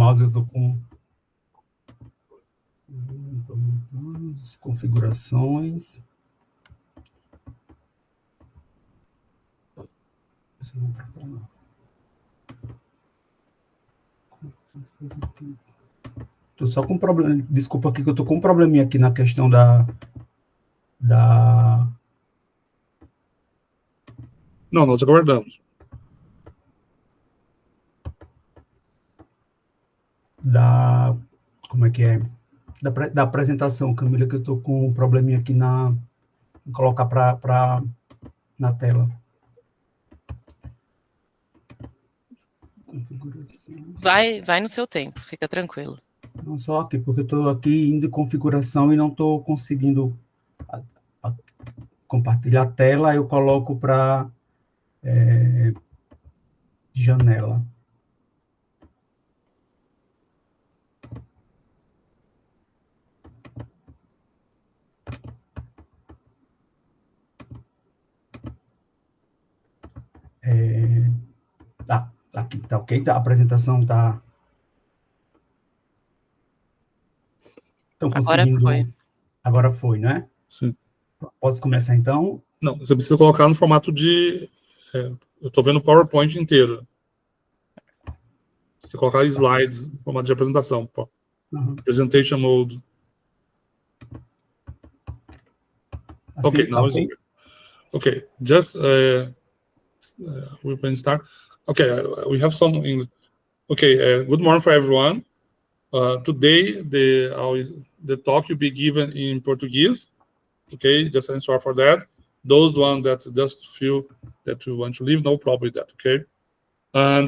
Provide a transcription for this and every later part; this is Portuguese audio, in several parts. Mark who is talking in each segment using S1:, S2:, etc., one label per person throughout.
S1: mouse eu estou com configurações. Estou só com problema. Desculpa aqui que eu estou com um probleminha aqui na questão da...
S2: Não, nós aguardamos.
S1: Como é que é? Da apresentação, Camila, que eu estou com um probleminha aqui em colocar na tela.
S3: Vai no seu tempo, fica tranquilo.
S1: Não só aqui, porque eu estou aqui indo em configuração e não estou conseguindo compartilhar a tela, eu coloco para janela. Aqui, tá ok? A apresentação está... Estão conseguindo... Agora foi, né?
S2: Sim.
S1: Posso começar, então?
S2: Não, você precisa colocar no formato de... eu estou vendo o PowerPoint inteiro. Você colocar slides no formato de apresentação. Presentation mode.
S1: Assim,
S2: okay, now
S1: okay.
S2: Okay, just we can start. Okay, we have some English. Okay, good morning for everyone. Today the talk will be given in Portuguese. Okay, just I'm sorry for that. Those ones that just feel that you want to leave, no problem with that. Okay. And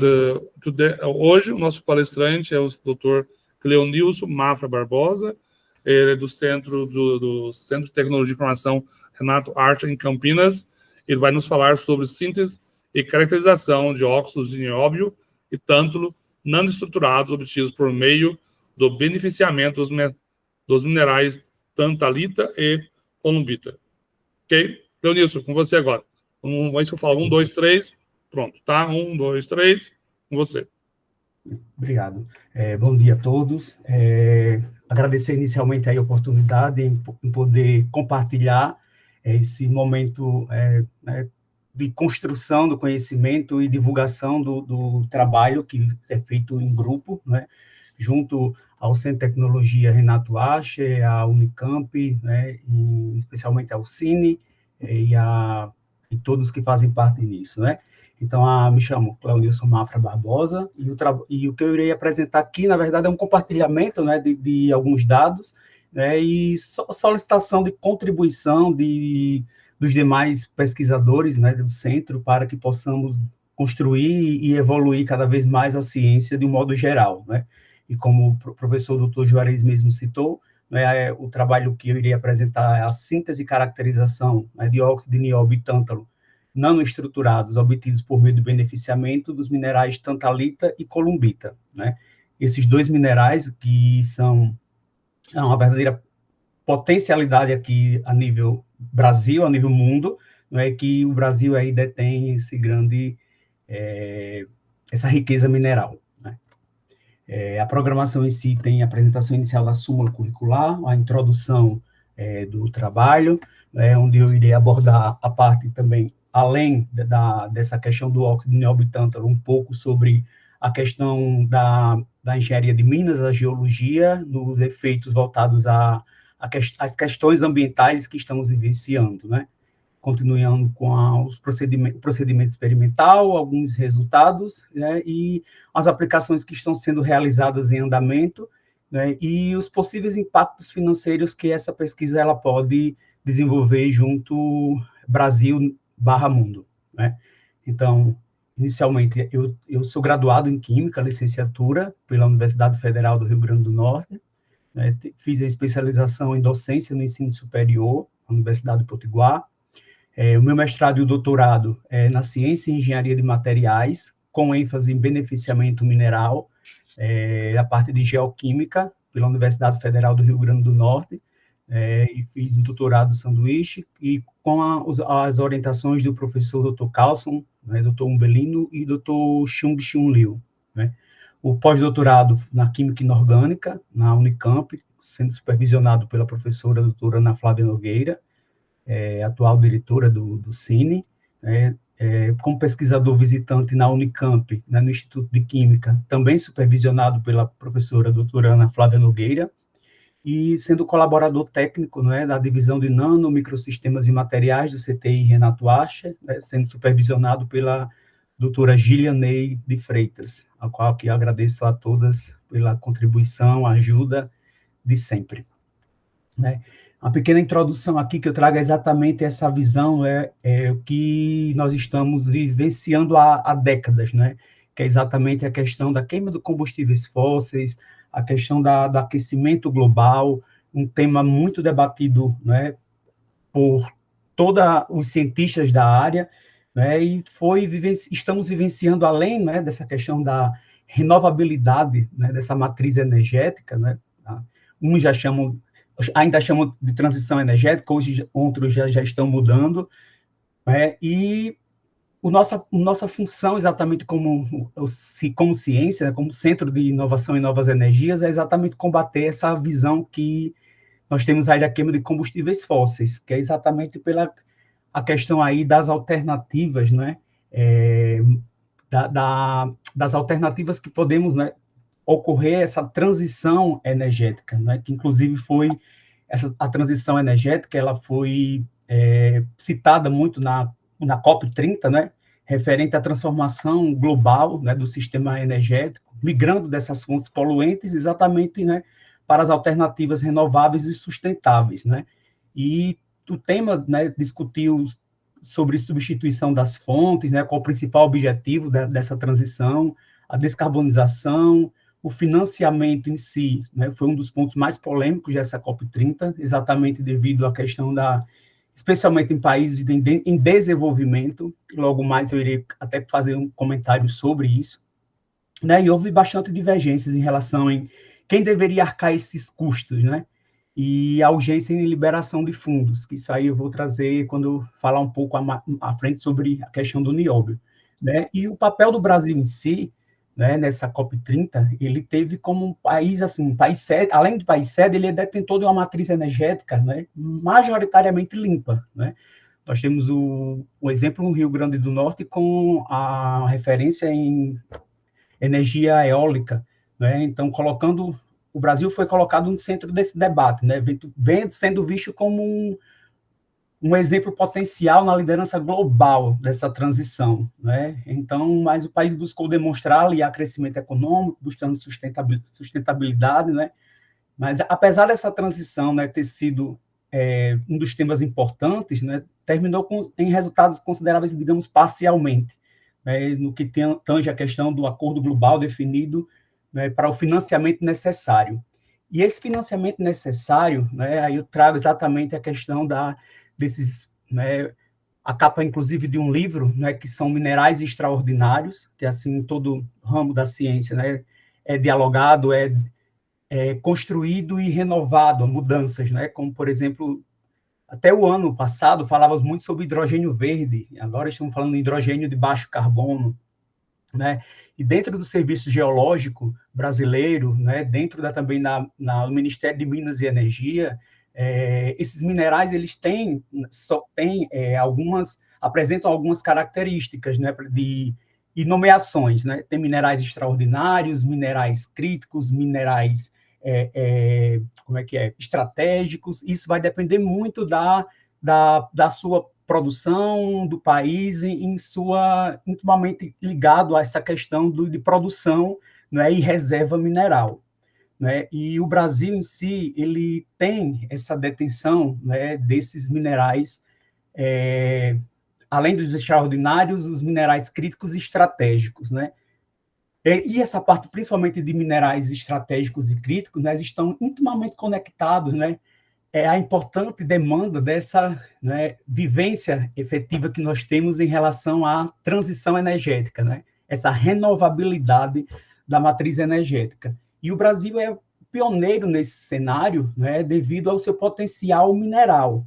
S2: today, hoje o nosso palestrante é o Dr. Cleonilson Mafra Barbosa. Ele é do Centro de Tecnologia e Informação Renato Arte em Campinas. Ele vai nos falar sobre síntese e caracterização de óxidos de nióbio e tântalo nanoestruturados obtidos por meio do beneficiamento dos minerais tantalita e columbita. Ok? Leonilson, com você agora. Vai se eu falo 1, 2, 3, pronto, tá? 1, 2, 3, com você.
S1: Obrigado. Bom dia a todos. Agradecer inicialmente a oportunidade em poder compartilhar esse momento de construção do conhecimento e divulgação do trabalho que é feito em grupo, né, junto ao Centro de Tecnologia Renato Archer, à Unicamp, né, e especialmente ao Cine e todos que fazem parte disso, né. Então, me chamo Cleonilson Mafra Barbosa, e o que eu irei apresentar aqui, na verdade, é um compartilhamento, né, de alguns dados, né, e solicitação de contribuição dos demais pesquisadores, né, do centro, para que possamos construir e evoluir cada vez mais a ciência de um modo geral, né. E como o professor Dr. Juarez mesmo citou, né, o trabalho que eu irei apresentar é a síntese e caracterização, né, de óxido de nióbio e tântalo nanoestruturados obtidos por meio do beneficiamento dos minerais tantalita e columbita, né? Esses dois minerais que são uma verdadeira potencialidade aqui a nível Brasil, a nível mundo, não é que o Brasil aí detém essa riqueza mineral, né? A programação em si tem a apresentação inicial da súmula curricular, a introdução do trabalho, onde eu irei abordar a parte também, além dessa questão do óxido de nióbio e tântalo, um pouco sobre a questão da engenharia de minas, a geologia, nos efeitos voltados às questões ambientais que estamos vivenciando, né? Continuando com o procedimento experimental, alguns resultados, né, e as aplicações que estão sendo realizadas em andamento, né, e os possíveis impactos financeiros que essa pesquisa ela pode desenvolver junto Brasil/mundo, né? Então, inicialmente, eu sou graduado em Química, licenciatura, pela Universidade Federal do Rio Grande do Norte, né, fiz a especialização em docência no ensino superior, na Universidade do Potiguar. O meu mestrado e o doutorado é na ciência e engenharia de materiais, com ênfase em beneficiamento mineral, a parte de geoquímica, pela Universidade Federal do Rio Grande do Norte, e fiz um doutorado sanduíche, e com as orientações do professor Dr. Carlson, né, Dr. Umbelino e Dr. Chung Liu, né. o pós-doutorado na Química Inorgânica, na Unicamp, sendo supervisionado pela professora doutora Ana Flávia Nogueira, atual diretora do Cine, como pesquisador visitante na Unicamp, né, no Instituto de Química, também supervisionado pela professora doutora Ana Flávia Nogueira, e sendo colaborador técnico, né, da divisão de Nano, Microsistemas e Materiais do CTI Renato Acha, né, sendo supervisionado pela doutora Gilianei de Freitas, a qual que agradeço a todas pela contribuição, ajuda de sempre. Né? Uma pequena introdução aqui que eu trago é exatamente essa visão, o que nós estamos vivenciando há décadas, né? Que é exatamente a questão da queima de combustíveis fósseis, a questão do aquecimento global, um tema muito debatido, né, por todos os cientistas da área, né, e estamos vivenciando, além, né, dessa questão da renovabilidade, né, dessa matriz energética, né, uns ainda chamam de transição energética, hoje outros já estão mudando, né, e nossa função, exatamente como ciência, né, como Centro de Inovação e Novas Energias, é exatamente combater essa visão que nós temos aí da queima de combustíveis fósseis, que é exatamente pela a questão aí das alternativas, né, das alternativas que podemos, né, ocorrer essa transição energética, né, que inclusive a transição energética, ela foi citada muito na COP30, né, referente à transformação global, né, do sistema energético, migrando dessas fontes poluentes exatamente, né, para as alternativas renováveis e sustentáveis, né? E o tema, né, discutiu sobre substituição das fontes, né, qual o principal objetivo dessa transição, a descarbonização, o financiamento em si, né, foi um dos pontos mais polêmicos dessa COP30, exatamente devido à questão especialmente em países em desenvolvimento, logo mais eu irei até fazer um comentário sobre isso, né, e houve bastante divergências em relação em quem deveria arcar esses custos, né, e a urgência em liberação de fundos, que isso aí eu vou trazer quando eu falar um pouco à frente sobre a questão do nióbio, né, e o papel do Brasil em si, né, nessa COP30, ele teve como um país, assim, país sede, além de país sede, ele é detentor de uma matriz energética, né, majoritariamente limpa, né. Nós temos o exemplo no Rio Grande do Norte com a referência em energia eólica, né, então o Brasil foi colocado no centro desse debate, né, vem sendo visto como um exemplo potencial na liderança global dessa transição, né? Então, mas o país buscou demonstrar aliar crescimento econômico, buscando sustentabilidade, né? Mas apesar dessa transição, né, ter sido um dos temas importantes, né, terminou em resultados consideráveis, digamos, parcialmente, né, no que tange a questão do acordo global definido, né, para o financiamento necessário. E esse financiamento necessário, né, aí eu trago exatamente a questão desses, né, a capa, inclusive, de um livro, né, que são minerais extraordinários, que, assim, todo ramo da ciência, né, é dialogado, é construído e renovado, mudanças, né, como, por exemplo, até o ano passado falávamos muito sobre hidrogênio verde, agora estamos falando de hidrogênio de baixo carbono, né, e dentro do Serviço Geológico Brasileiro, né, dentro também no Ministério de Minas e Energia, esses minerais, eles apresentam algumas características, né, e nomeações, né, tem minerais extraordinários, minerais críticos, minerais, estratégicos, isso vai depender muito da sua produção do país intimamente ligado a essa questão de produção, né, e reserva mineral, né? E o Brasil em si, ele tem essa detenção, né, desses minerais, além dos extraordinários, os minerais críticos e estratégicos, né? E essa parte, principalmente de minerais estratégicos e críticos, né, estão intimamente conectados, né, a importante demanda dessa, né, vivência efetiva que nós temos em relação à transição energética, né, essa renovabilidade da matriz energética. E o Brasil é pioneiro nesse cenário, né, devido ao seu potencial mineral,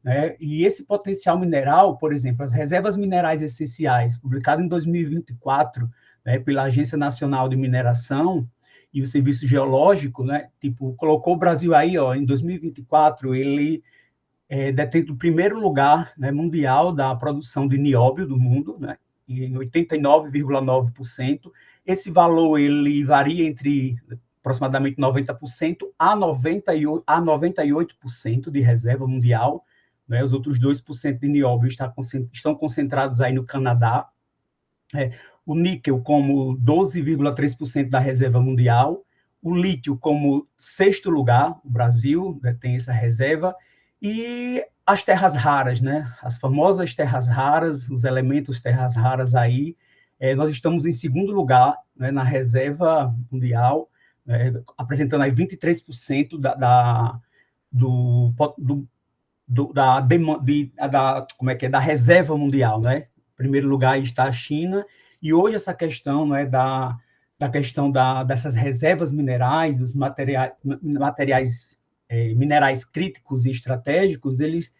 S1: né, e esse potencial mineral, por exemplo, as reservas minerais essenciais, publicado em 2024, né, pela Agência Nacional de Mineração e o Serviço Geológico, né, tipo, colocou o Brasil aí, ó, em 2024, ele detém o primeiro lugar, né, mundial da produção de nióbio do mundo, né, em 89,9%. Esse valor ele varia entre aproximadamente 90% a 98% de reserva mundial, né, os outros 2% de nióbio estão concentrados aí no Canadá. O níquel como 12,3% da reserva mundial, o lítio como sexto lugar, o Brasil, né, tem essa reserva, e as terras raras, né, as famosas terras raras, os elementos terras raras aí, nós estamos em segundo lugar, né, na reserva mundial, apresentando aí 23% da reserva mundial, né? Em primeiro lugar está a China, e hoje essa questão, né, dessas reservas minerais, dos materiais minerais críticos e estratégicos, eles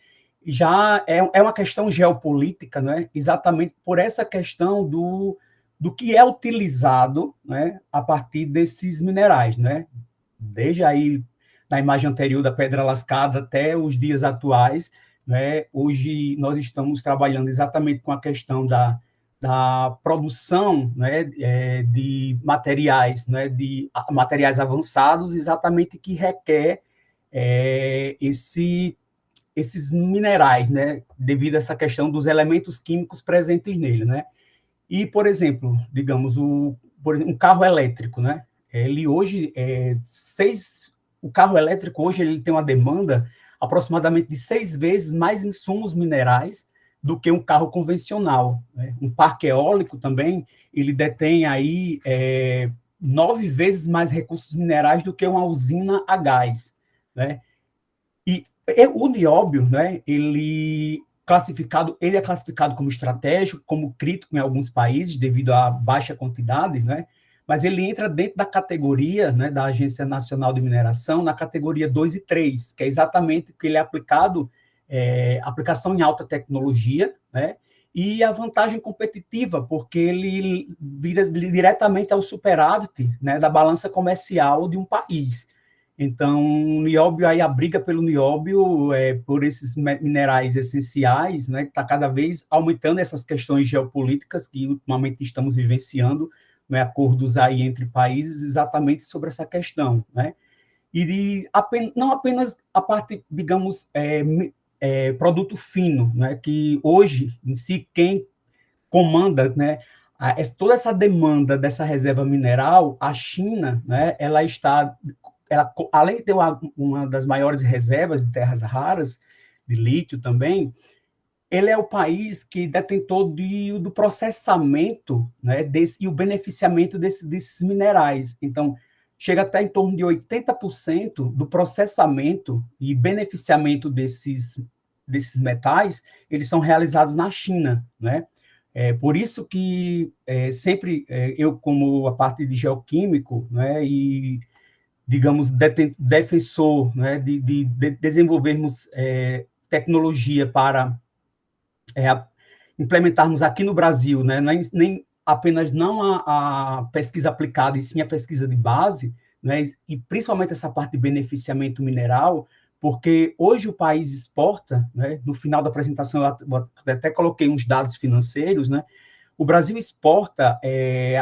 S1: já é uma questão geopolítica, né? Exatamente por essa questão do que é utilizado, né, a partir desses minerais, né? Desde aí, na imagem anterior da pedra lascada até os dias atuais, né? Hoje nós estamos trabalhando exatamente com a questão da produção, né, de materiais, né, de materiais avançados, exatamente que requer esses minerais, né, devido a essa questão dos elementos químicos presentes nele, né? E, por exemplo, digamos, um carro elétrico, né? Ele hoje, o carro elétrico hoje ele tem uma demanda aproximadamente de 6 vezes mais insumos minerais do que um carro convencional, né? Um parque eólico também, ele detém aí 9 vezes mais recursos minerais do que uma usina a gás, né? E o nióbio, né, ele é classificado como estratégico, como crítico em alguns países, devido à baixa quantidade, né, mas ele entra dentro da categoria, né, da Agência Nacional de Mineração, na categoria 2 e 3, que é exatamente que ele é aplicado, aplicação em alta tecnologia, né, e a vantagem competitiva, porque ele vira diretamente ao superávit, né, da balança comercial de um país. Então, o nióbio, aí a briga pelo nióbio, por esses minerais essenciais, né, está cada vez aumentando essas questões geopolíticas que ultimamente estamos vivenciando, né, acordos aí entre países exatamente sobre essa questão, né? E não apenas a parte, digamos, produto fino, né, que hoje, em si, quem comanda, né, toda essa demanda dessa reserva mineral, a China, né, ela, além de ter uma das maiores reservas de terras raras, de lítio também, ele é o país que detentor do processamento, né, e o beneficiamento desses minerais. Então, chega até em torno de 80% do processamento e beneficiamento desses metais, eles são realizados na China, né? Por isso que sempre eu, como a parte de geoquímico, né, e digamos, defensor, né, de desenvolvermos tecnologia para implementarmos aqui no Brasil, né, nem apenas não a pesquisa aplicada, e sim a pesquisa de base, né, e principalmente essa parte de beneficiamento mineral, porque hoje o país exporta, né, no final da apresentação eu até coloquei uns dados financeiros, né, o Brasil exporta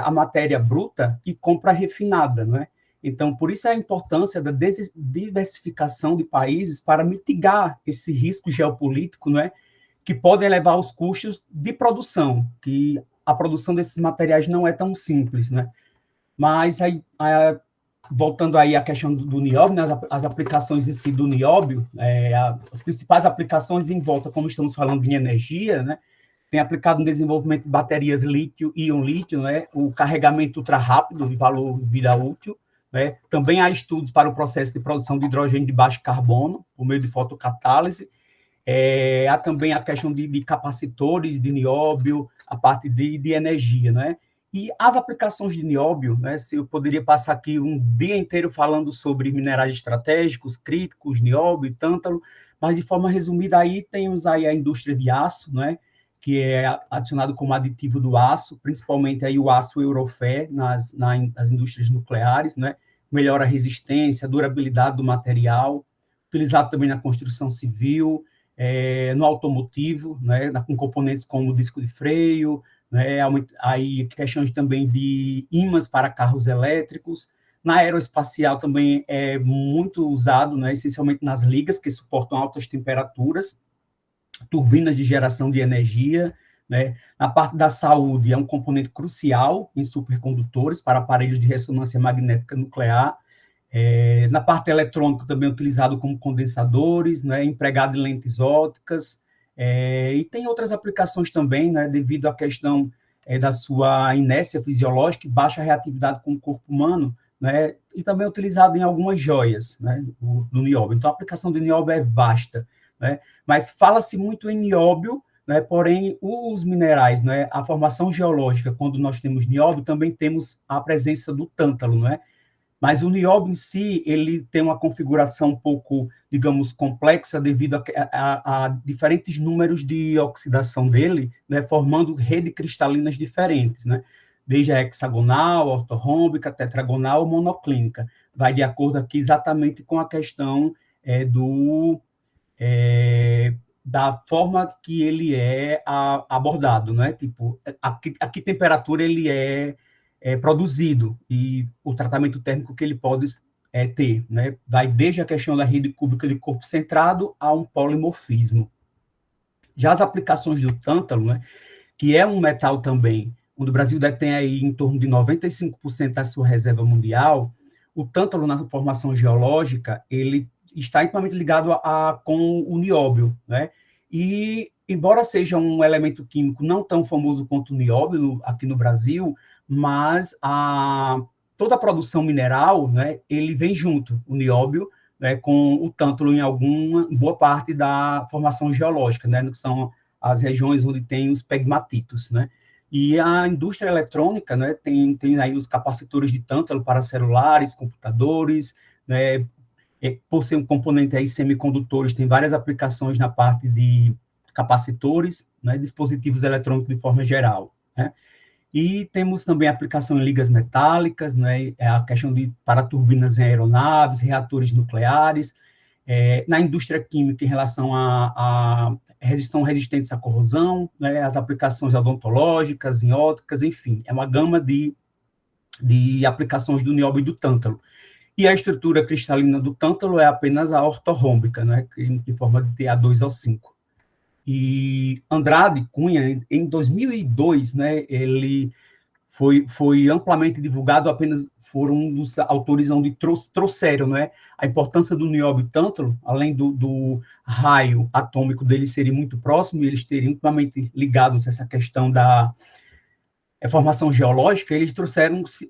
S1: a matéria bruta e compra refinada, né? Então, por isso a importância da diversificação de países para mitigar esse risco geopolítico, né, que podem levar os custos de produção, que a produção desses materiais não é tão simples, né? Mas, voltando aí à questão do nióbio, né, as aplicações em si do nióbio, as principais aplicações em volta, como estamos falando em energia, né, tem aplicado no desenvolvimento de baterias lítio-íon lítio, né, o carregamento ultra rápido de valor de vida útil, né, também há estudos para o processo de produção de hidrogênio de baixo carbono, por meio de fotocatálise, há também a questão de capacitores de nióbio, a parte de energia, né, e as aplicações de nióbio, né, se eu poderia passar aqui um dia inteiro falando sobre minerais estratégicos, críticos, nióbio e tântalo, mas de forma resumida aí temos aí a indústria de aço, né, que é adicionado como aditivo do aço, principalmente aí o aço Eurofé nas indústrias nucleares, né? Melhora a resistência, a durabilidade do material, utilizado também na construção civil, no automotivo, né? Com componentes como disco de freio, né? Aí questões também de ímãs para carros elétricos. Na aeroespacial também é muito usado, né? Essencialmente nas ligas que suportam altas temperaturas, turbinas de geração de energia, né? Na parte da saúde, é um componente crucial em supercondutores para aparelhos de ressonância magnética nuclear. Na parte eletrônica, também utilizado como condensadores, né? Empregado em lentes ópticas, e tem outras aplicações também, né? Devido à questão da sua inércia fisiológica e baixa reatividade com o corpo humano, né? E também utilizado em algumas joias, né? Do nióbio. Então, a aplicação do nióbio é vasta, né? Mas fala-se muito em nióbio, né? Porém, os minerais, né? A formação geológica, quando nós temos nióbio, também temos a presença do tântalo, né? Mas o nióbio em si, ele tem uma configuração um pouco, digamos, complexa devido a diferentes números de oxidação dele, né? Formando redes cristalinas diferentes, né? Desde a hexagonal, ortorrômbica, tetragonal ou monoclínica. Vai de acordo aqui exatamente com a questão da forma que ele é abordado, né? Tipo, a que temperatura ele é produzido e o tratamento térmico que ele pode ter, né? Vai desde a questão da rede cúbica de corpo centrado a um polimorfismo. Já as aplicações do tântalo, né? Que é um metal também, onde o Brasil detém aí em torno de 95% da sua reserva mundial, o tântalo na formação geológica, ele está intimamente ligado com o nióbio, né? E, embora seja um elemento químico não tão famoso quanto o nióbio aqui no Brasil, mas toda a produção mineral, né, ele vem junto, o nióbio, né, com o tântalo em boa parte da formação geológica, né, que são as regiões onde tem os pegmatitos, né? E a indústria eletrônica, né, tem aí os capacitores de tântalo para celulares, computadores, né? Por ser um componente aí semicondutores, tem várias aplicações na parte de capacitores, né, dispositivos eletrônicos de forma geral, né? E temos também aplicação em ligas metálicas, né, a questão para turbinas em aeronaves, reatores nucleares, na indústria química em relação estão resistentes à corrosão, né, as aplicações odontológicas, em óticas, enfim, é uma gama de aplicações do nióbio e do tântalo. E a estrutura cristalina do tântalo é apenas a ortorrômbica, né, em forma de A2O5. E Andrade Cunha, em 2002, né, ele foi amplamente divulgado, apenas foram um dos autores onde trouxeram, né, a importância do nióbio tântalo, além do raio atômico deles serem muito próximo, e eles terem intimamente ligados a essa questão da formação geológica, eles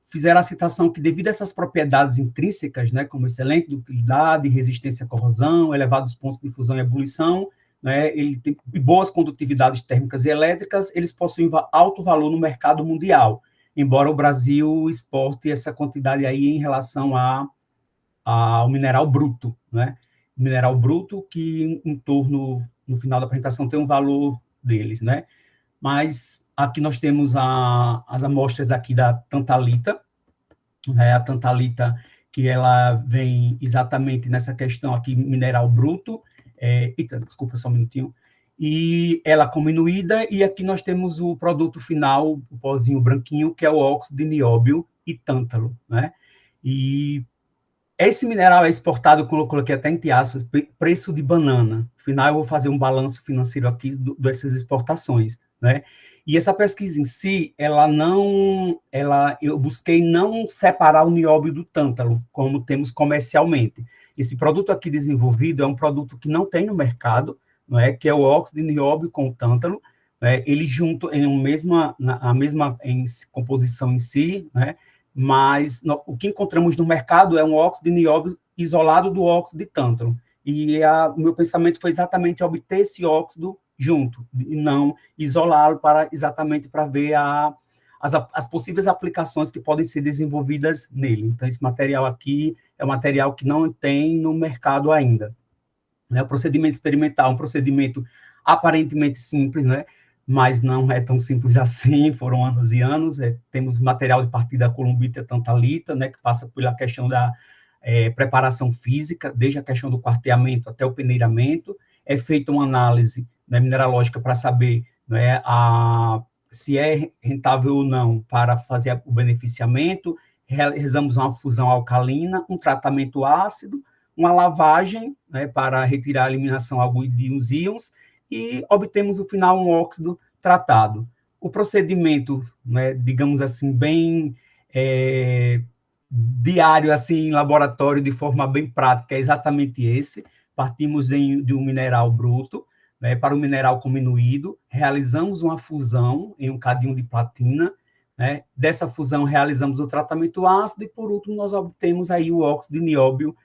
S1: fizeram a citação que, devido a essas propriedades intrínsecas, né, como excelente ductilidade, resistência à corrosão, elevados pontos de fusão e ebulição, né, ele tem boas condutividades térmicas e elétricas, eles possuem alto valor no mercado mundial, embora o Brasil exporte essa quantidade aí em relação ao mineral bruto, né? Mineral bruto que no final da apresentação, tem um valor deles, né? Mas aqui nós temos as amostras aqui da tantalita, né? A tantalita que ela vem exatamente nessa questão aqui, mineral bruto, desculpa só um minutinho, e ela cominuída, e aqui nós temos o produto final, o pozinho branquinho, que é o óxido de nióbio e tântalo, né? E esse mineral é exportado, como eu coloquei até entre aspas, preço de banana. No final, eu vou fazer um balanço financeiro aqui dessas exportações, né? E essa pesquisa em si, eu busquei não separar o nióbio do tântalo, como temos comercialmente. Esse produto aqui desenvolvido é um produto que não tem no mercado, não é? Que é o óxido de nióbio com o tântalo, né? Ele junto em a mesma composição em si, né? Mas o que encontramos no mercado é um óxido de nióbio isolado do óxido de tântalo. E o meu pensamento foi exatamente obter esse óxido junto, e não isolá-lo exatamente para ver as possíveis aplicações que podem ser desenvolvidas nele. Então, esse material aqui é um material que não tem no mercado ainda. Né? O procedimento experimental é um procedimento aparentemente simples, né? mas não é tão simples assim, foram anos e anos. Temos material de partida columbita e tantalita, né, que passa pela questão da preparação física, desde a questão do quarteamento até o peneiramento. É feita uma análise, né, mineralógica para saber, né, se é rentável ou não para fazer o beneficiamento. Realizamos uma fusão alcalina, um tratamento ácido, uma lavagem, né, para retirar a eliminação de uns íons, e obtemos, no final, um óxido tratado. O procedimento, né, digamos assim, bem diário, assim, em laboratório, de forma bem prática, é exatamente esse. Partimos de um mineral bruto, né, para um mineral cominuído, realizamos uma fusão em um cadinho de platina, né, dessa fusão realizamos o tratamento ácido e, por último, nós obtemos aí o óxido de nióbio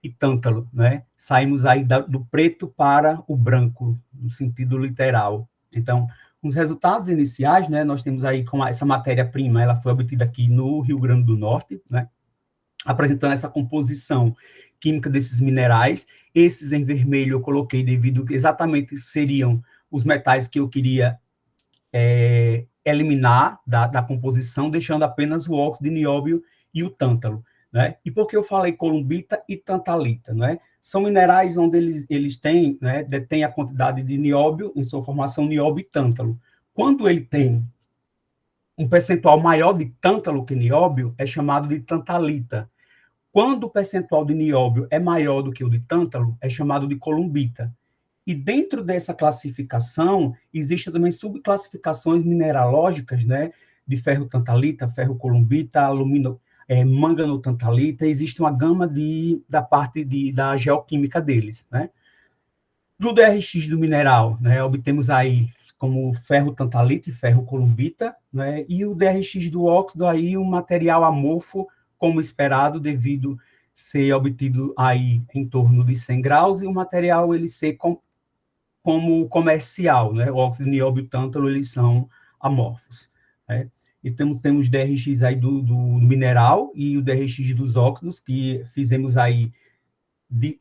S1: e tântalo, né? Saímos aí do preto para o branco, no sentido literal. Então, os resultados iniciais, né, nós temos aí com essa matéria-prima, ela foi obtida aqui no Rio Grande do Norte, né, apresentando essa composição química desses minerais. Esses em vermelho eu coloquei devido que exatamente seriam os metais que eu queria eliminar da composição, deixando apenas o óxido de nióbio e o tântalo, né? E por que eu falei columbita e tantalita, né? São minerais onde eles têm, né, detêm a quantidade de nióbio em sua formação, nióbio e tântalo. Quando ele tem um percentual maior de tântalo que nióbio, é chamado de tantalita. Quando o percentual de nióbio é maior do que o de tântalo, é chamado de columbita. E dentro dessa classificação, existem também subclassificações mineralógicas, né, de ferro-tantalita, ferro-columbita, alumínio, mangano-tantalita. Existe uma gama da parte da geoquímica deles, né. Do DRX do mineral, né, obtemos aí como ferro-tantalita e ferro-columbita, né, e o DRX do óxido aí um material amorfo, como esperado, devido ser obtido aí em torno de 100 graus, e o material ele ser como comercial, né? O óxido de nióbio e o tântalo, eles são amorfos, né? E temos DRX aí do mineral e o DRX dos óxidos, que fizemos aí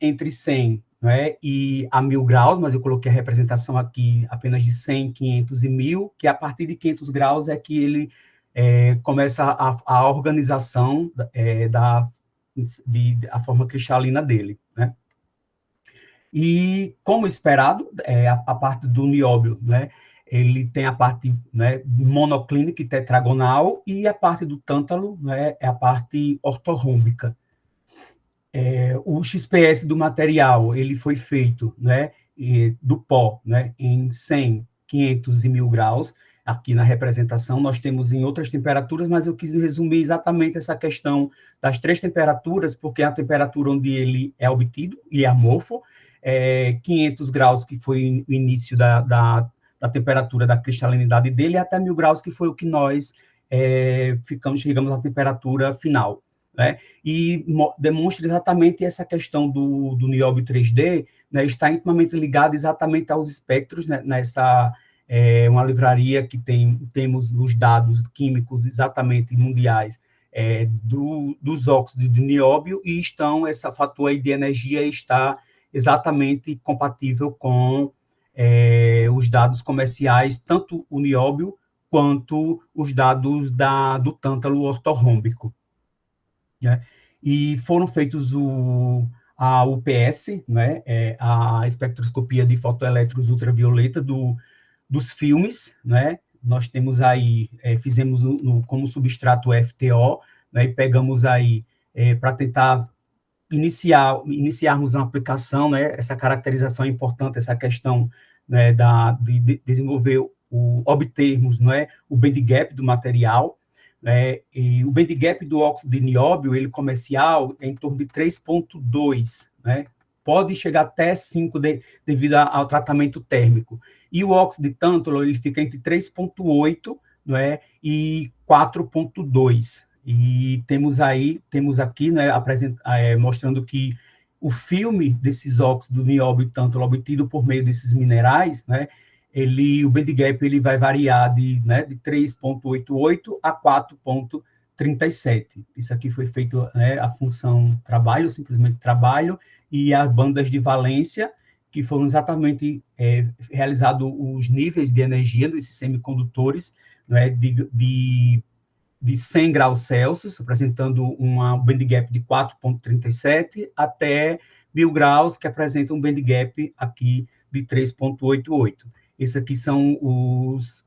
S1: entre 100, né, e a 1000 graus, mas eu coloquei a representação aqui apenas de 100, 500 e 1000, que a partir de 500 graus é que ele começa a organização a forma cristalina dele, né? E, como esperado, a parte do nióbio, né, ele tem a parte, né, monoclínica e tetragonal, e a parte do tântalo, né, é a parte ortorrômbica. O XPS do material, ele foi feito, né, do pó, né, em 100, 500 e 1000 graus. Aqui na representação nós temos em outras temperaturas, mas eu quis resumir exatamente essa questão das 3 temperaturas, porque é a temperatura onde ele é obtido e é amorfo, 500 graus, que foi o início da temperatura da cristalinidade dele, até 1000 graus, que foi o que nós chegamos à temperatura final, né? E demonstra exatamente essa questão do nióbio 3D, né, está intimamente ligado exatamente aos espectros, né, nessa uma livraria que temos os dados químicos exatamente mundiais dos óxidos de nióbio, e essa fator aí de energia está exatamente compatível com os dados comerciais, tanto o nióbio quanto os dados do tântalo ortorrômbico, né? E foram feitos a UPS, né, a espectroscopia de fotoelétrons ultravioleta dos filmes, né? Nós temos aí, fizemos como substrato FTO, né, e pegamos aí para tentar iniciarmos uma aplicação, né? Essa caracterização é importante, essa questão, né, de desenvolver obtermos, né, o band gap do material, né? E o band gap do óxido de nióbio, ele comercial, é em torno de 3,2, né? Pode chegar até 5 devido ao tratamento térmico. E o óxido de tântalo, ele fica entre 3,8, né, e 4,2. E temos aqui, né, mostrando que o filme desses óxidos de nióbio e tântalo obtido por meio desses minerais, né, o band gap ele vai variar de 3,88 a 4,37. Isso aqui foi feito, né, a função trabalho, simplesmente trabalho, e as bandas de valência, que foram exatamente realizados os níveis de energia desses semicondutores, né, de 100 graus Celsius, apresentando um band gap de 4,37, até 1000 graus, que apresenta um band gap aqui de 3,88. Esses aqui são os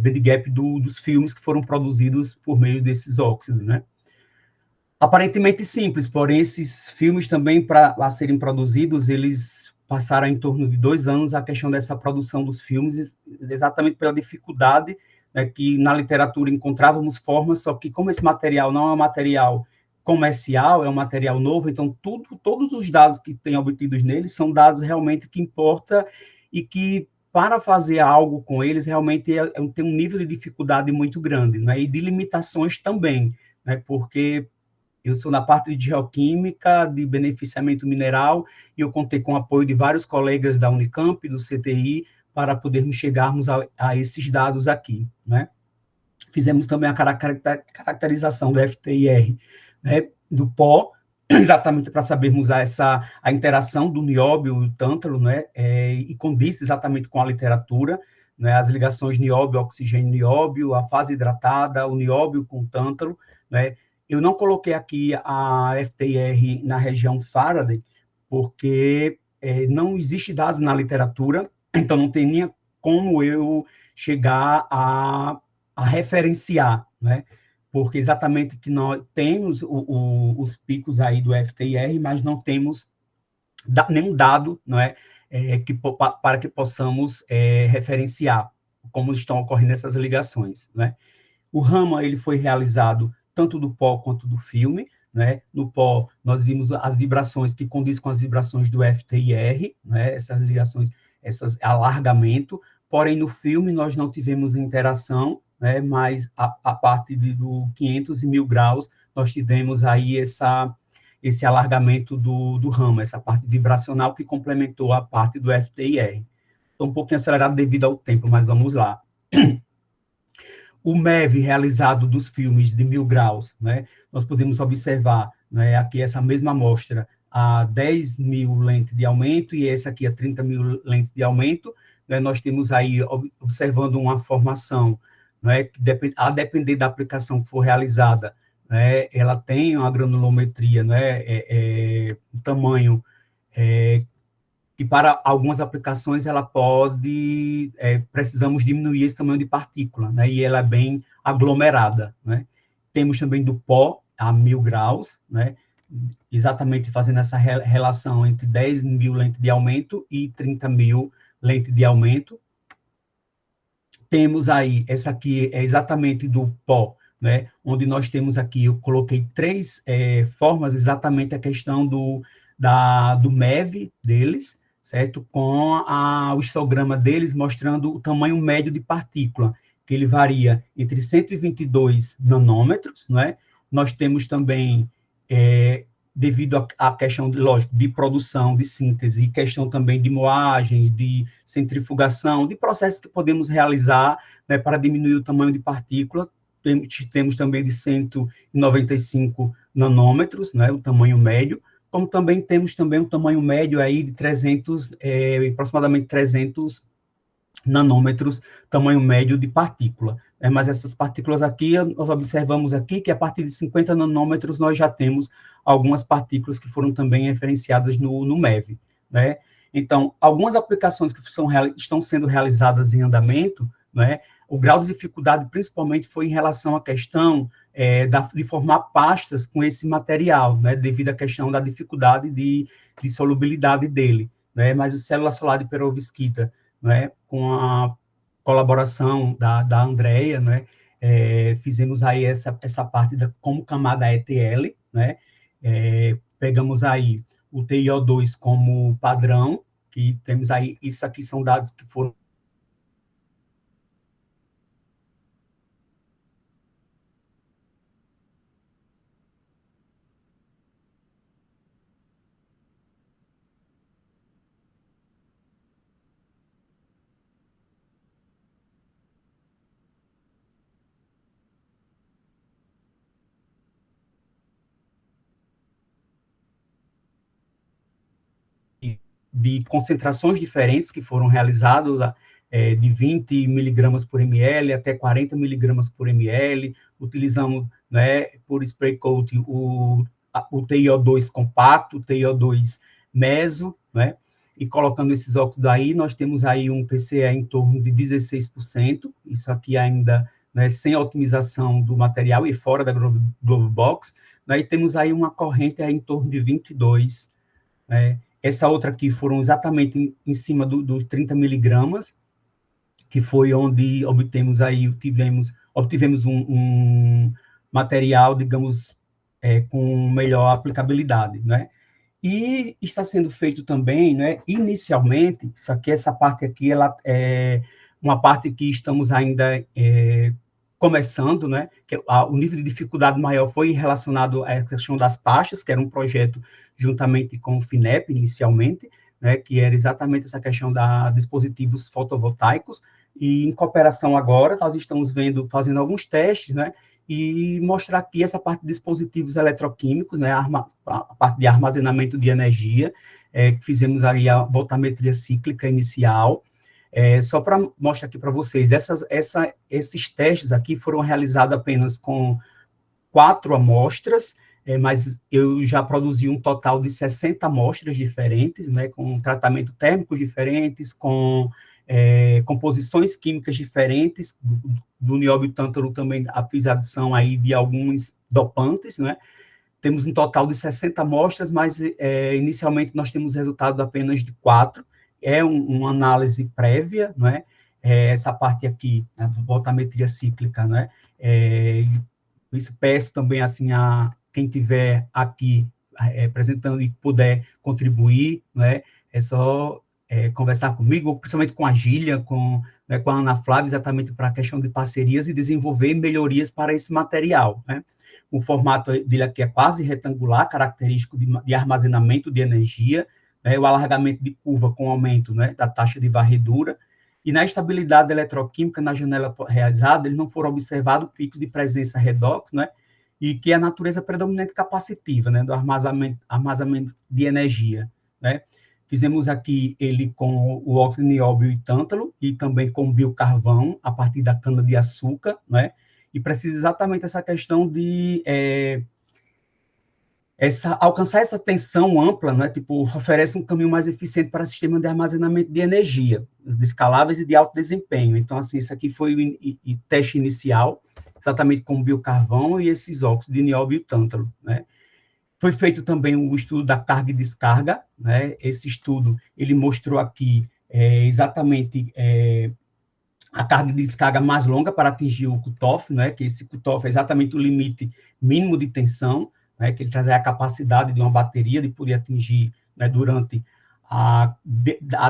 S1: band gap dos filmes que foram produzidos por meio desses óxidos, né? Aparentemente simples, porém esses filmes também, para serem produzidos, eles passaram em torno de 2 anos a questão dessa produção dos filmes, exatamente pela dificuldade, né, que na literatura encontrávamos formas, só que como esse material não é um material comercial, é um material novo, então todos os dados que tem obtidos neles são dados realmente que importa e que para fazer algo com eles realmente tem um nível de dificuldade muito grande, né, e de limitações também, né, porque eu sou na parte de geoquímica, de beneficiamento mineral, e eu contei com o apoio de vários colegas da Unicamp, do CTI, para podermos chegarmos a esses dados aqui, né? Fizemos também a caracterização do FTIR, né, do pó, exatamente para sabermos a interação do nióbio e o tântalo, né, e condiz exatamente com a literatura, né, as ligações nióbio, oxigênio, nióbio, a fase hidratada, o nióbio com o tântalo, né. Eu não coloquei aqui a FTIR na região Faraday, porque não existe dados na literatura, então não tem nem como eu chegar a referenciar, né? Porque exatamente que nós temos os picos aí do FTIR, mas não temos nenhum dado, não é, para que possamos referenciar como estão ocorrendo essas ligações, né? O Raman ele foi realizado tanto do pó quanto do filme, né? No pó nós vimos as vibrações que condizem com as vibrações do FTIR, né? Essas ligações, esses alargamento. Porém no filme nós não tivemos interação, né? Mas a parte do 500 e 1000 graus nós tivemos aí esse alargamento do Raman, essa parte vibracional que complementou a parte do FTIR. Estou um pouquinho acelerado devido ao tempo, mas vamos lá. O MEV realizado dos filmes de 1000 graus, né, nós podemos observar, né, aqui essa mesma amostra a 10.000 lentes de aumento e essa aqui a 30.000 lentes de aumento, né, nós temos aí observando uma formação, né, que a depender da aplicação que for realizada, né, ela tem uma granulometria, né, um tamanho que para algumas aplicações ela pode, precisamos diminuir esse tamanho de partícula, né, e ela é bem aglomerada, né. Temos também do pó a 1000 graus, né, exatamente fazendo essa relação entre 10.000 lentes de aumento e 30.000 lentes de aumento. Temos aí, essa aqui é exatamente do pó, né, onde nós temos aqui, eu coloquei 3 formas, exatamente a questão do MEV deles, certo? Com o histograma deles mostrando o tamanho médio de partícula, que ele varia entre 122 nanômetros, né? Nós temos também, devido à questão, lógico, de produção, de síntese, e questão também de moagens, de centrifugação, de processos que podemos realizar, né, para diminuir o tamanho de partícula, temos também de 195 nanômetros, né, o tamanho médio, como também temos também um tamanho médio aí de 300, aproximadamente 300 nanômetros, tamanho médio de partícula. Mas essas partículas aqui, nós observamos aqui que a partir de 50 nanômetros nós já temos algumas partículas que foram também referenciadas no MEV, né? Então, algumas aplicações que estão sendo realizadas em andamento, né, o grau de dificuldade principalmente foi em relação à questão de formar pastas com esse material, né, devido à questão da dificuldade de solubilidade dele, né, mas a célula solar de perovskita, né, com a colaboração da Andrea, né, fizemos aí essa parte como camada ETL, né, pegamos aí o TiO2 como padrão, que temos aí, isso aqui são dados que foram de concentrações diferentes que foram realizadas, de 20 miligramas por ml até 40 miligramas por ml, utilizamos, né, por spray coat o TiO2 compacto, o TiO2 meso, né, e colocando esses óxidos aí, nós temos aí um PCE em torno de 16%, isso aqui ainda, né, sem otimização do material e fora da Glovebox, né, e temos aí uma corrente aí em torno de 22, né. Essa outra aqui foram exatamente em cima dos 30 miligramas, que foi onde obtivemos um material, digamos, com melhor aplicabilidade, né? E está sendo feito também, né, inicialmente, essa parte aqui, ela é uma parte que estamos ainda começando, né, que o nível de dificuldade maior foi relacionado à questão das pastas, que era um projeto juntamente com o FINEP, inicialmente, né, que era exatamente essa questão da dispositivos fotovoltaicos, e em cooperação agora, nós estamos fazendo alguns testes, né, e mostrar aqui essa parte de dispositivos eletroquímicos, né, a parte de armazenamento de energia, que fizemos aí a voltametria cíclica inicial, só para mostrar aqui para vocês, esses testes aqui foram realizados apenas com 4 amostras, mas eu já produzi um total de 60 amostras diferentes, né, com tratamento térmicos diferentes, com composições químicas diferentes, do nióbio tântalo também fiz adição aí de alguns dopantes, né, temos um total de 60 amostras, mas inicialmente nós temos resultado apenas de 4, uma análise prévia, né, essa parte aqui, a voltametria cíclica, né, isso peço também, assim, a quem tiver aqui apresentando e puder contribuir, né, é só conversar comigo, principalmente com a Gília, né, com a Ana Flávia, exatamente para a questão de parcerias e desenvolver melhorias para esse material, né. O formato dele aqui é quase retangular, característico de armazenamento de energia, né, o alargamento de curva com aumento, né, da taxa de varredura, e na estabilidade eletroquímica, na janela realizada, eles não foram observados picos de presença redox, né, e que é a natureza predominante capacitiva, né, do armazenamento de energia, né. Fizemos aqui ele com o óxido de nióbio e tântalo, e também com biocarvão, a partir da cana-de-açúcar, né, e precisa exatamente essa questão de alcançar essa tensão ampla, né, tipo, oferece um caminho mais eficiente para o sistema de armazenamento de energia, escaláveis e de alto desempenho. Então, assim, isso aqui foi o teste inicial, exatamente com o biocarvão e esses óxidos de nióbio e tântalo, né. Foi feito também o estudo da carga e descarga, né, esse estudo, ele mostrou aqui exatamente a carga de descarga mais longa para atingir o cutoff, né, que esse cutoff é exatamente o limite mínimo de tensão, né, que ele traz a capacidade de uma bateria de poder atingir, né, durante a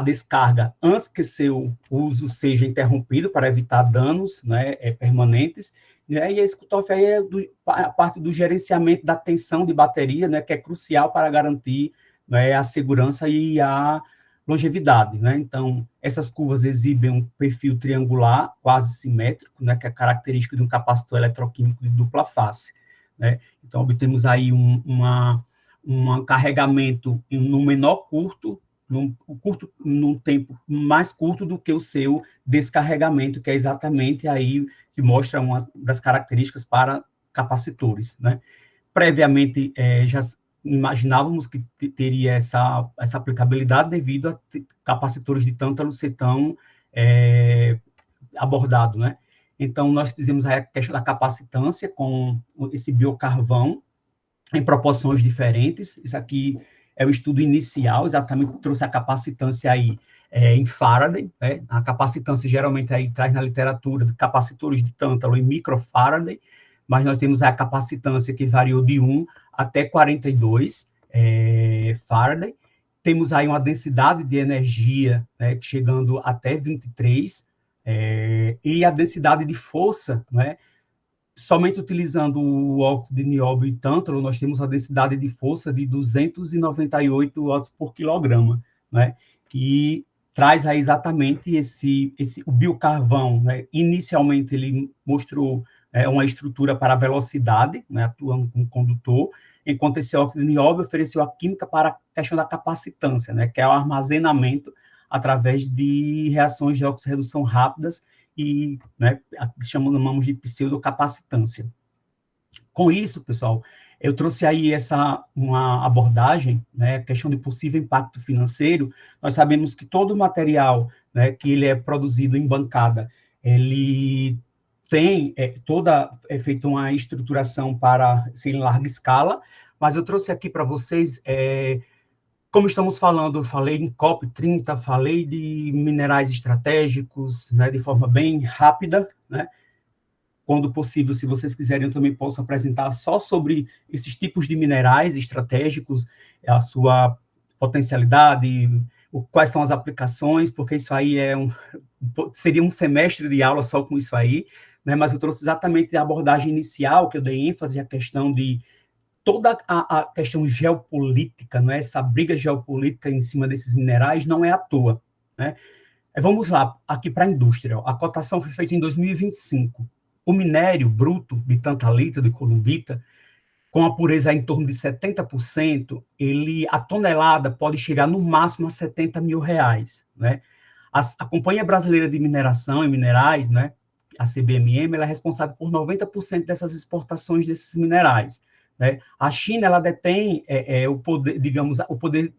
S1: descarga, antes que seu uso seja interrompido, para evitar danos, né, permanentes, né, e esse cutoff aí é a parte do gerenciamento da tensão de bateria, né, que é crucial para garantir, né, a segurança e a longevidade, né? Então, essas curvas exibem um perfil triangular, quase simétrico, né, que é característico de um capacitor eletroquímico de dupla face, né? Então, obtemos aí um carregamento no menor curto, num tempo mais curto do que o seu descarregamento, que é exatamente aí que mostra uma das características para capacitores, né? Previamente, já imaginávamos que teria essa aplicabilidade devido a capacitores de tântalo ser tão abordado, né? Então, nós fizemos a questão da capacitância com esse biocarvão em proporções diferentes. Isso aqui é o estudo inicial, exatamente trouxe a capacitância aí em Faraday, né? A capacitância geralmente aí traz na literatura de capacitores de tântalo em microfaraday, mas nós temos a capacitância que variou de 1 até 42 Faraday. Temos aí uma densidade de energia, né, chegando até 23, e a densidade de força, né, somente utilizando o óxido de nióbio e tântalo, nós temos a densidade de força de 298 watts por quilograma, né, que traz aí exatamente o biocarvão, né, inicialmente ele mostrou é uma estrutura para a velocidade, né, atuando como condutor, enquanto esse óxido de nióbio ofereceu a química para a questão da capacitância, né, que é o armazenamento através de reações de oxirredução rápidas e, né, chamamos de pseudocapacitância. Com isso, pessoal, eu trouxe aí uma abordagem, né, questão de possível impacto financeiro. Nós sabemos que todo o material, né, que ele é produzido em bancada, ele tem feito uma estruturação para ser em larga escala, mas eu trouxe aqui para vocês, como estamos falando, eu falei em COP30, falei de minerais estratégicos, né, de forma bem rápida, né. Quando possível, se vocês quiserem, eu também posso apresentar só sobre esses tipos de minerais estratégicos, a sua potencialidade, quais são as aplicações, porque isso aí seria um semestre de aula só com isso aí, né? Mas eu trouxe exatamente a abordagem inicial, que eu dei ênfase à questão de toda a questão geopolítica, não é? Essa briga geopolítica em cima desses minerais não é à toa, né? Vamos lá, aqui para a indústria. A cotação foi feita em 2025. O minério bruto de tantalita, de columbita, com a pureza em torno de 70%, a tonelada pode chegar no máximo a R$70 mil, né? A Companhia Brasileira de Mineração e Minerais, né, a CBMM, ela é responsável por 90% dessas exportações desses minerais, né? A China, ela detém o poder, digamos, o poder,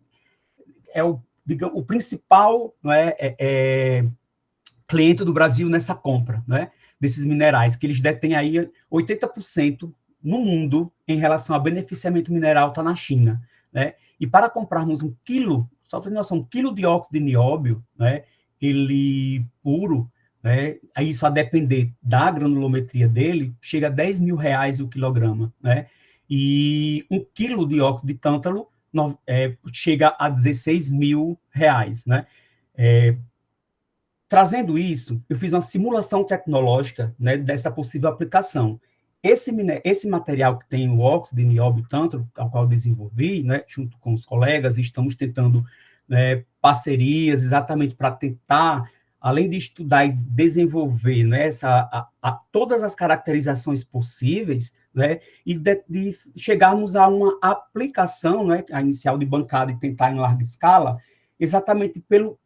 S1: digamos, o principal, não cliente do Brasil nessa compra, né, desses minerais, que eles detêm aí 80% no mundo em relação ao beneficiamento mineral está na China, né? E para comprarmos um quilo, só para ter noção, 1 quilo de óxido de nióbio, né, ele puro, né, isso a depender da granulometria dele, chega a R$10 mil o quilograma, né? E 1 quilo de óxido de tântalo chega a R$16 mil, né? Trazendo isso, eu fiz uma simulação tecnológica, né, dessa possível aplicação. Esse material que tem o óxido de nióbio tântalo, ao qual eu desenvolvi, né, junto com os colegas, estamos tentando, né, parcerias exatamente para tentar, além de estudar e desenvolver, né, todas as caracterizações possíveis, né, e de chegarmos a uma aplicação, né, a inicial de bancada e tentar em larga escala, exatamente pelo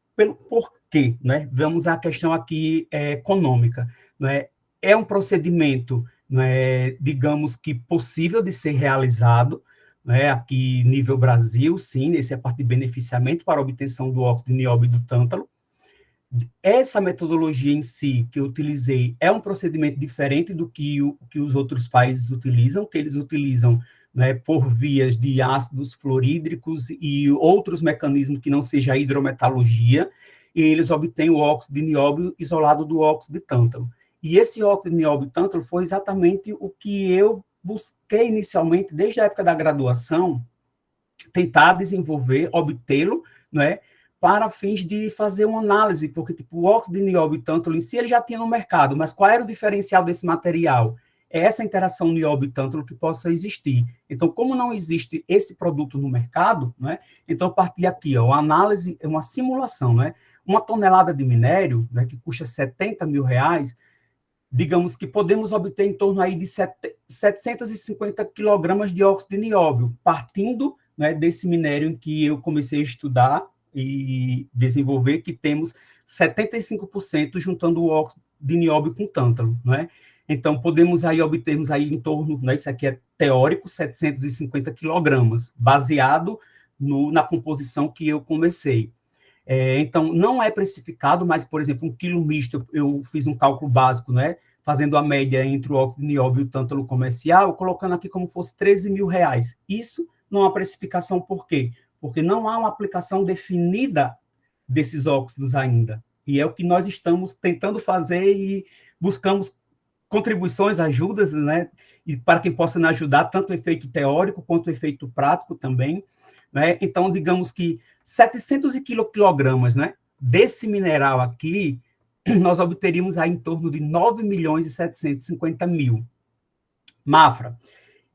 S1: porquê, né? Vamos à questão aqui econômica, né? É um procedimento, né, digamos que possível de ser realizado, né, aqui nível Brasil, sim, essa é a parte de beneficiamento para a obtenção do óxido de nióbio e do tântalo. Essa metodologia em si que eu utilizei é um procedimento diferente do que os outros países utilizam, que eles utilizam, né, por vias de ácidos fluorídricos e outros mecanismos que não seja a hidrometalurgia, e eles obtêm o óxido de nióbio isolado do óxido de tântalo. E esse óxido de nióbio e tântalo foi exatamente o que eu busquei inicialmente, desde a época da graduação, tentar desenvolver, obtê-lo, né, para fins de fazer uma análise, porque tipo, o óxido de nióbio e tântalo em si ele já tinha no mercado, mas qual era o diferencial desse material? É essa interação nióbio e tântalo que possa existir. Então, como não existe esse produto no mercado, né, então eu parti aqui, uma análise, uma simulação, né, uma tonelada de minério, né, que custa R$70 mil, digamos que podemos obter em torno aí de 750 quilogramas de óxido de nióbio, partindo, né, desse minério em que eu comecei a estudar e desenvolver, que temos 75% juntando o óxido de nióbio com tântalo, né? Então, podemos aí obtermos aí em torno, né, isso aqui é teórico, 750 quilogramas, baseado na composição que eu comecei. Então, não é precificado, mas, por exemplo, 1 quilo misto, eu fiz um cálculo básico, né, fazendo a média entre o óxido de nióbio e o tântalo comercial, colocando aqui como fosse R$13 mil. Isso não há precificação, por quê? Porque não há uma aplicação definida desses óxidos ainda. E é o que nós estamos tentando fazer e buscamos contribuições, ajudas, né, e para quem possa nos ajudar, tanto o efeito teórico quanto o efeito prático também, né? Então, digamos que 700 quilogramas, né, desse mineral aqui, nós obteríamos aí em torno de 9.750.000. Mafra,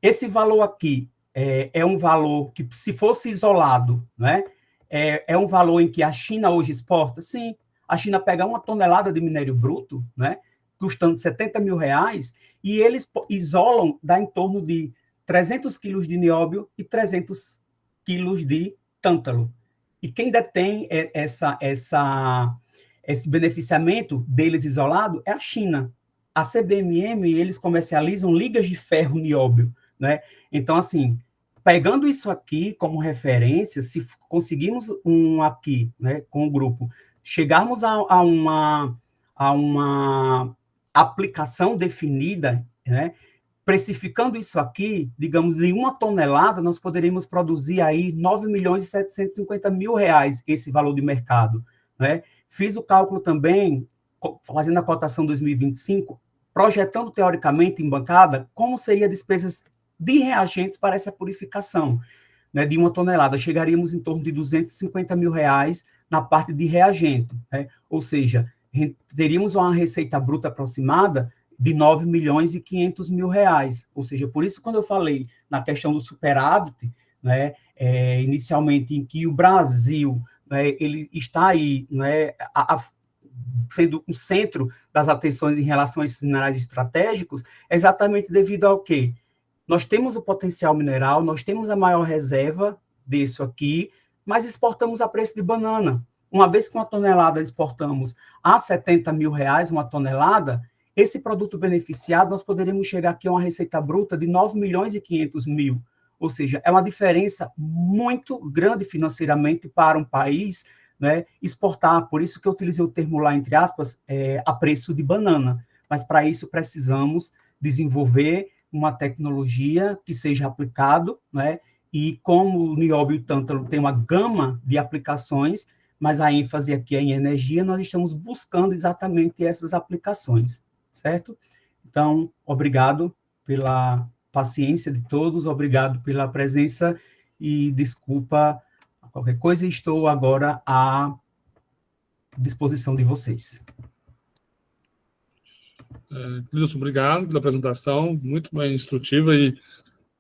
S1: esse valor aqui é um valor que, se fosse isolado, né, é um valor em que a China hoje exporta? Sim, a China pega 1 tonelada de minério bruto, né, custando 70 mil reais, e eles isolam, dá em torno de 300 quilos de nióbio e 300 quilos de tântalo. E quem detém esse beneficiamento deles isolado é a China. A CBMM, eles comercializam ligas de ferro nióbio, né? Então, assim, pegando isso aqui como referência, se conseguirmos aqui, né, com o grupo, chegarmos a uma aplicação definida, né, precificando isso aqui, digamos, em 1 tonelada, nós poderíamos produzir aí 9 milhões e 750 mil reais esse valor de mercado, né? Fiz o cálculo também, fazendo a cotação 2025, projetando teoricamente em bancada como seria despesas de reagentes para essa purificação, né, de 1 tonelada. Chegaríamos em torno de 250 mil reais na parte de reagente, né? Ou seja, teríamos uma receita bruta aproximada de 9 milhões e 500 mil reais. Ou seja, por isso, quando eu falei na questão do superávit, né, inicialmente, em que o Brasil, né, ele está aí, né, sendo um centro das atenções em relação a esses minerais estratégicos, é exatamente devido ao quê? Nós temos o potencial mineral, nós temos a maior reserva disso aqui, mas exportamos a preço de banana. Uma vez que 1 tonelada exportamos a 70 mil reais, 1 tonelada, esse produto beneficiado, nós poderíamos chegar aqui a uma receita bruta de 9 milhões e 500 mil. Ou seja, é uma diferença muito grande financeiramente para um país, né, exportar. Por isso que eu utilizei o termo lá, entre aspas, a preço de banana. Mas para isso precisamos desenvolver uma tecnologia que seja aplicado, né, e como o nióbio e o tântalo tem uma gama de aplicações, mas a ênfase aqui é em energia, nós estamos buscando exatamente essas aplicações, certo? Então, obrigado pela paciência de todos, obrigado pela presença e desculpa qualquer coisa, estou agora à disposição de vocês.
S2: Wilson, obrigado pela apresentação, muito bem instrutiva, e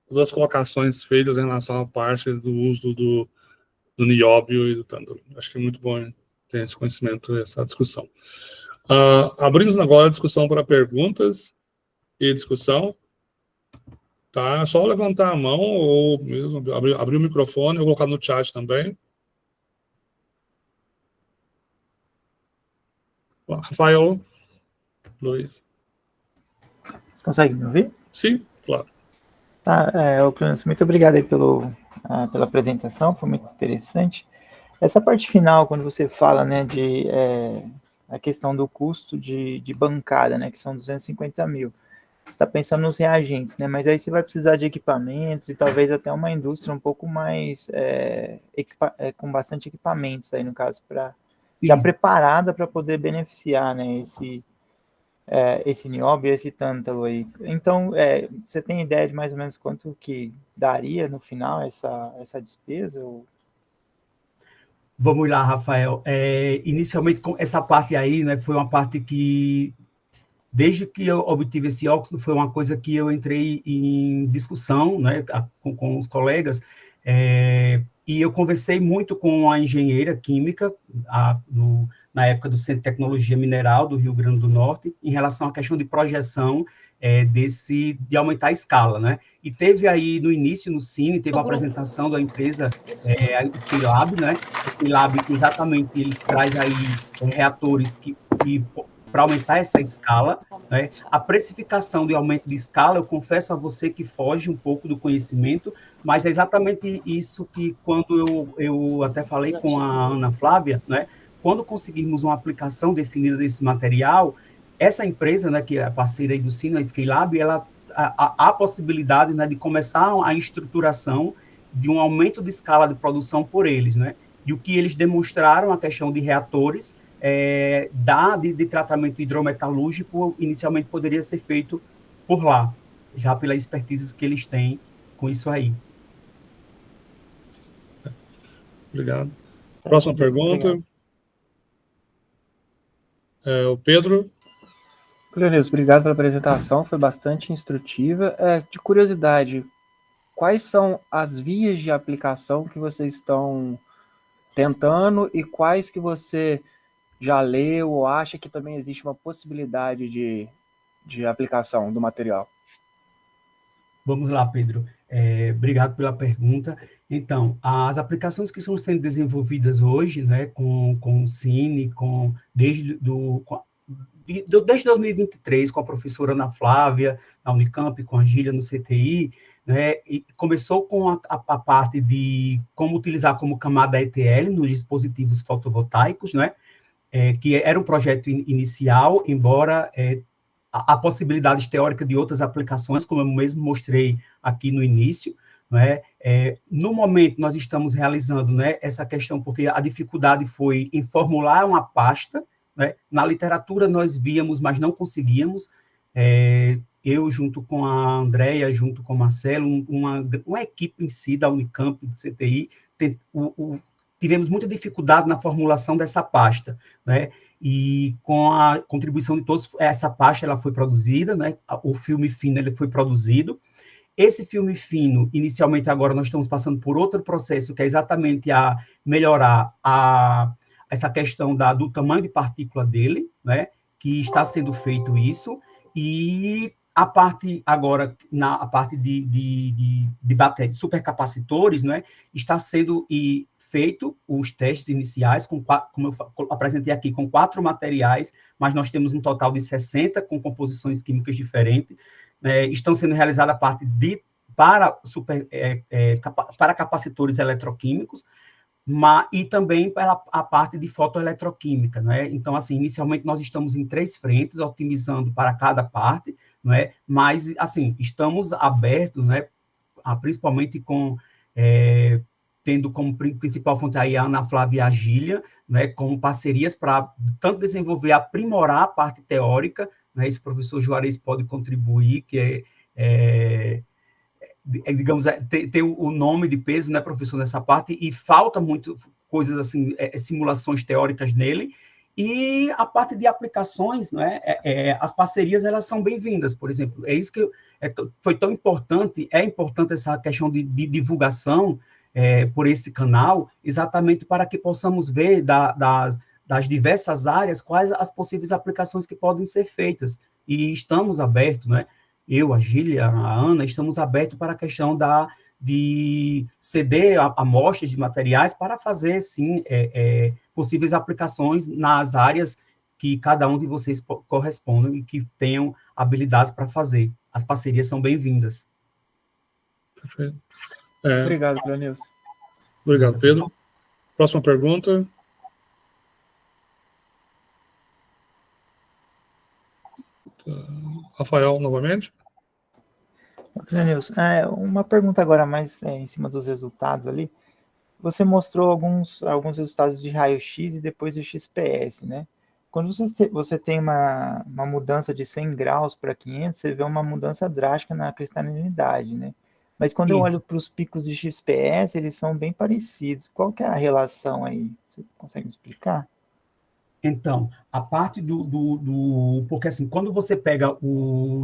S2: todas as colocações feitas em relação à parte do uso do nióbio e do tântalo. Acho que é muito bom ter esse conhecimento, essa discussão. Abrimos agora a discussão para perguntas e discussão. Tá? É só levantar a mão ou mesmo abrir o microfone ou colocar no chat também. Rafael, Luiz.
S4: Você consegue me ouvir?
S2: Sim, claro.
S4: Tá, muito obrigado aí pela apresentação, foi muito interessante. Essa parte final, quando você fala, né, a questão do custo de bancada, né, que são 250 mil, você está pensando nos reagentes, né, mas aí você vai precisar de equipamentos e talvez até uma indústria um pouco mais, com bastante equipamentos aí, no caso, já preparada para poder beneficiar, né, esse nióbio, esse tântalo aí. Então, você tem ideia de mais ou menos quanto que daria no final essa despesa? Ou...
S1: Vamos lá, Rafael. Inicialmente, essa parte aí, né, foi uma parte que, desde que eu obtive esse óxido, foi uma coisa que eu entrei em discussão, né, com os colegas, e eu conversei muito com a engenheira química, na época do Centro de Tecnologia Mineral do Rio Grande do Norte, em relação à questão de projeção de aumentar a escala, né? E teve aí, no início, no Cine, teve a apresentação da empresa a Skylab, né? A Skylab, exatamente, ele traz aí reatores que para aumentar essa escala, né? A precificação de aumento de escala, eu confesso a você que foge um pouco do conhecimento, mas é exatamente isso que, quando eu até falei com a Ana Flávia, né? Quando conseguirmos uma aplicação definida desse material, essa empresa, né, que é parceira aí do Cine, a Skylab, ela há a possibilidade, né, de começar a estruturação de um aumento de escala de produção por eles, né? E o que eles demonstraram, a questão de reatores, de tratamento hidrometalúrgico, inicialmente poderia ser feito por lá, já pela expertise que eles têm com isso aí.
S2: Obrigado. Próxima pergunta. O Pedro.
S5: Cleonilson, obrigado pela apresentação, foi bastante instrutiva. De curiosidade, quais são as vias de aplicação que vocês estão tentando e quais que você já leu ou acha que também existe uma possibilidade de de aplicação do material?
S1: Vamos lá, Pedro. Obrigado pela pergunta. Então, as aplicações que estão sendo desenvolvidas hoje, né, com o Cine, desde 2023, com a professora Ana Flávia, na Unicamp, com a Gília no CTI, né, e começou com a parte de como utilizar como camada ETL nos dispositivos fotovoltaicos, né, que era um projeto inicial, embora a possibilidade teórica de outras aplicações, como eu mesmo mostrei aqui no início, né? No momento, nós estamos realizando, né, essa questão, porque a dificuldade foi em formular uma pasta, né? Na literatura nós víamos, mas não conseguíamos. Eu, junto com a Andréia, junto com o Marcelo, uma equipe em si da Unicamp, do CTI, tivemos muita dificuldade na formulação dessa pasta, né? E com a contribuição de todos, essa pasta ela foi produzida, né? O filme fino ele foi produzido. Esse filme fino, inicialmente agora nós estamos passando por outro processo, que é exatamente a melhorar essa questão do tamanho de partícula dele, né? Que está sendo feito isso, e a parte agora, a parte de bateria, de supercapacitores, né? Está sendo feito os testes iniciais, como eu apresentei aqui, com 4 materiais, mas nós temos um total de 60 com composições químicas diferentes. Estão sendo realizada a parte para capacitores eletroquímicos, e também pela a parte de fotoeletroquímica, né? Então, assim, inicialmente nós estamos em 3 frentes, otimizando para cada parte, né? Mas, assim, estamos abertos, né? Principalmente tendo como principal fonte aí a Ana Flávia e a Gília, né, como parcerias para tanto desenvolver, aprimorar a parte teórica, né, esse professor Juarez pode contribuir, que digamos, ter o nome de peso, né, professor, nessa parte, e falta muito coisas assim, simulações teóricas nele, e a parte de aplicações, né, as parcerias, elas são bem-vindas, por exemplo, é isso que foi tão importante, é importante essa questão de divulgação, por esse canal, exatamente para que possamos ver das diversas áreas quais as possíveis aplicações que podem ser feitas, e estamos abertos, né? Eu, a Gília, a Ana, estamos abertos para a questão de ceder amostras de materiais para fazer, sim, possíveis aplicações nas áreas que cada um de vocês correspondem e que tenham habilidades para fazer. As parcerias são bem-vindas.
S2: Perfeito.
S5: Obrigado, Cleonilson.
S2: Obrigado, Pedro. Próxima pergunta. Rafael, novamente.
S4: Cleonilson, uma pergunta agora mais em cima dos resultados ali. Você mostrou alguns resultados de raio-x e depois do XPS, né? Quando você tem uma mudança de 100 graus para 500, você vê uma mudança drástica na cristalinidade, né? Mas quando eu olho para os picos de XPS, eles são bem parecidos. Qual que é a relação aí? Você consegue me explicar?
S1: Então, a parte porque assim, quando você pega o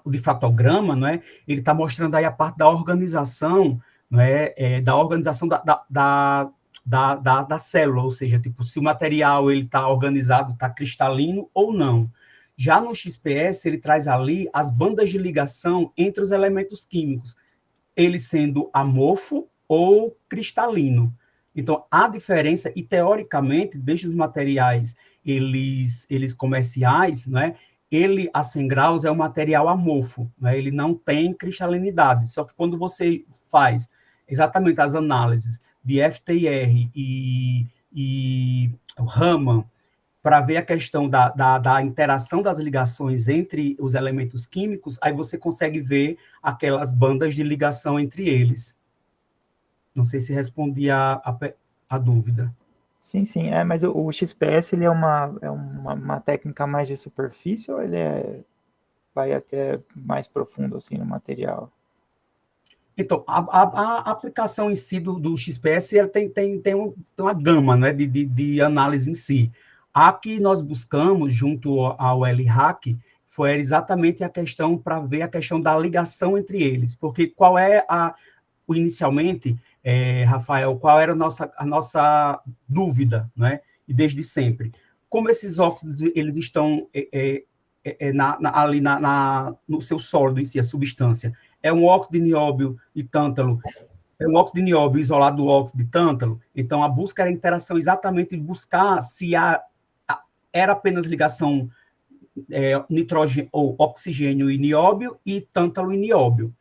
S1: difratograma, né, ele está mostrando aí a parte da organização, né, da organização da célula, ou seja, tipo, se o material ele está organizado, está cristalino ou não. Já no XPS, ele traz ali as bandas de ligação entre os elementos químicos, ele sendo amorfo ou cristalino. Então, a diferença, e teoricamente, desde os materiais eles comerciais, né, ele a 100 graus é um material amorfo, né, ele não tem cristalinidade. Só que quando você faz exatamente as análises de FTIR e Raman, para ver a questão da interação das ligações entre os elementos químicos, aí você consegue ver aquelas bandas de ligação entre eles. Não sei se respondi a dúvida.
S4: Sim, mas o XPS ele é uma técnica mais de superfície ou ele vai até mais profundo assim no material?
S1: Então, a aplicação em si do XPS ela tem uma gama, né, de análise em si. A que nós buscamos junto ao LHAC foi exatamente a questão para ver a questão da ligação entre eles, porque qual é inicialmente, Rafael, qual era a nossa dúvida, né? E desde sempre, como esses óxidos eles estão ali no seu sólido em si, a substância. É um óxido de nióbio e tântalo, é um óxido de nióbio isolado do óxido de tântalo. Então, a busca era a interação exatamente de buscar se era apenas ligação nitrogênio ou oxigênio e nióbio e tântalo e nióbio.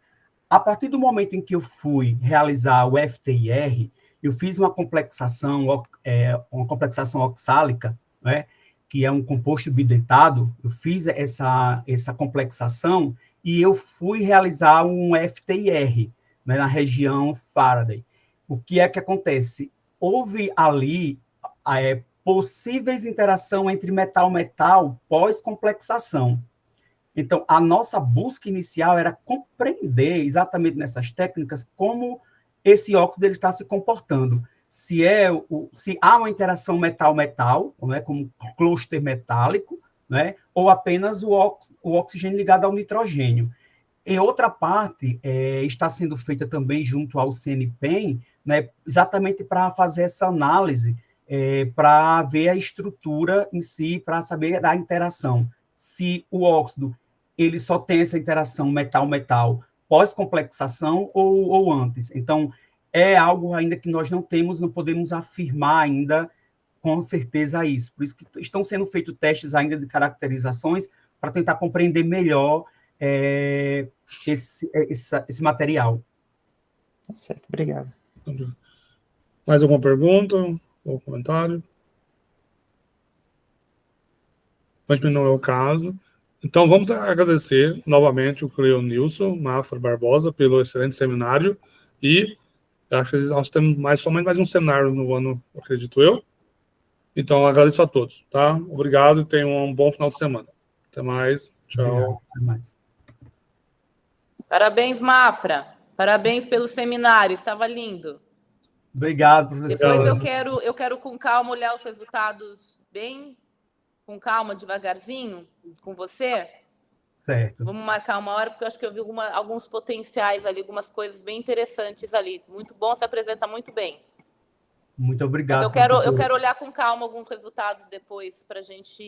S1: A partir do momento em que eu fui realizar o FTIR, eu fiz uma complexação oxálica, né, que é um composto bidentado. Eu fiz essa complexação e eu fui realizar um FTIR, né, na região Faraday. O que é que acontece? Houve ali possíveis interação entre metal-metal pós-complexação. Então, a nossa busca inicial era compreender exatamente nessas técnicas como esse óxido ele está se comportando. Se há uma interação metal-metal, né, como cluster metálico, né, ou apenas o oxigênio ligado ao nitrogênio. Em outra parte, está sendo feita também junto ao CNPEM, né, exatamente para fazer essa análise, para ver a estrutura em si, para saber da interação. Se o óxido ele só tem essa interação metal-metal pós-complexação ou antes. Então, é algo ainda que nós não podemos afirmar ainda com certeza isso. Por isso que estão sendo feitos testes ainda de caracterizações para tentar compreender melhor esse material.
S4: Certo, obrigado.
S2: Mais alguma pergunta ou comentário? Mas não é o caso. Então, vamos agradecer novamente o Cleonilson Mafra Barbosa pelo excelente seminário e acho que nós temos somente mais um seminário no ano, acredito eu. Então, agradeço a todos, tá? Obrigado e tenham um bom final de semana. Até mais. Tchau.
S1: Obrigado, até mais.
S6: Parabéns, Mafra. Parabéns pelo seminário, estava lindo.
S1: Obrigado, professor.
S6: Depois eu quero com calma olhar os resultados bem, com calma, devagarzinho, com você.
S1: Certo.
S6: Vamos marcar uma hora, porque eu acho que eu vi alguns potenciais ali, algumas coisas bem interessantes ali. Muito bom, se apresenta muito bem.
S1: Muito obrigado,
S6: Mas eu
S1: professor.
S6: quero olhar com calma alguns resultados depois para a gente